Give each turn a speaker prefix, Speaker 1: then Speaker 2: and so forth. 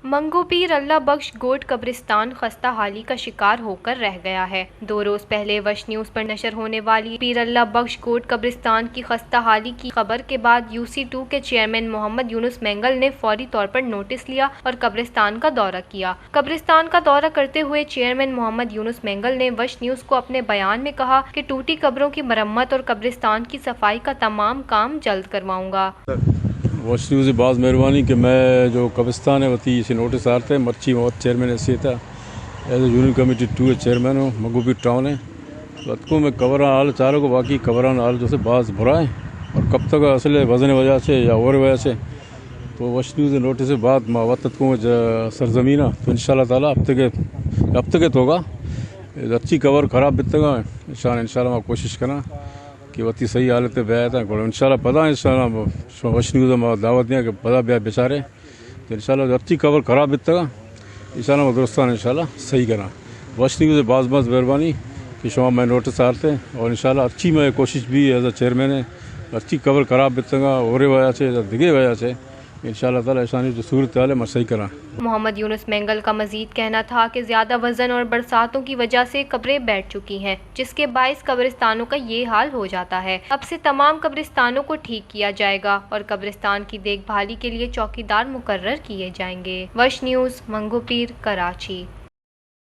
Speaker 1: منگو پیر اللہ بخش گوٹ قبرستان خستہ حالی کا شکار ہو کر رہ گیا ہے۔ 2 روز پہلے وش نیوز پر نشر ہونے والی پیر اللہ بخش گوٹ قبرستان کی خستہ حالی کی خبر کے بعد UC2 کے چیئرمین محمد یونس مینگل نے فوری طور پر نوٹس لیا اور قبرستان کا دورہ کیا۔ قبرستان کا دورہ کرتے ہوئے چیئرمین محمد یونس مینگل نے وش نیوز کو اپنے بیان میں کہا کہ ٹوٹی قبروں کی مرمت اور قبرستان کی صفائی کا تمام کام جلد کرواؤں گا۔
Speaker 2: واش نیوز بعض مہربانی کہ میں جو قبرستان ہے وتی اسے نوٹس آرتے ہیں مرچی موت چیئرمین ایسی تھا as A union committee 2 chairman ہوں منگو پیر ٹاؤن ہے کو میں قبران حال چاروں کو باقی قبران حال جو سے بعض برا ہے اور کب تک اصل وزن وجہ سے یا اور وجہ سے تو واش نیوز نوٹس سے بعد وقت کو سرزمین تو ان شاء اللہ تعالیٰ اب تک تو ہوگا اچھی قبر خراب بت گا ان شاء اللہ میں کوشش کرنا کہ وتی صحیح حالت بیا تھا ان شاء اللہ پتہ ان شاء اللہ واش نیوز میں دعوت دیا کہ پتہ بیا بیچارے تو ان شاء اللہ اچھی قبر خراب بت گا ان شاء اللہ درستان ان شاء اللہ صحیح کرنا واش نیوز بعض مہربانی کہ شما میں نوٹس آرتے اور ان شاء اللہ اچھی میں کوشش بھی ایز اے چیئرمین ہے اچھی قبر خراب بت گا اور وجہ سے دگے وجہ سے ان شاء اللہ تعالیٰ ایسانی جو صورت حال ہے میں صحیح کرا۔
Speaker 1: محمد یونس مینگل کا مزید کہنا تھا کہ زیادہ وزن اور برساتوں کی وجہ سے قبریں بیٹھ چکی ہیں جس کے باعث قبرستانوں کا یہ حال ہو جاتا ہے۔ اب سے تمام قبرستانوں کو ٹھیک کیا جائے گا اور قبرستان کی دیکھ بھالی کے لیے چوکیدار مقرر کیے جائیں گے۔ وش نیوز منگو پیر، کراچی۔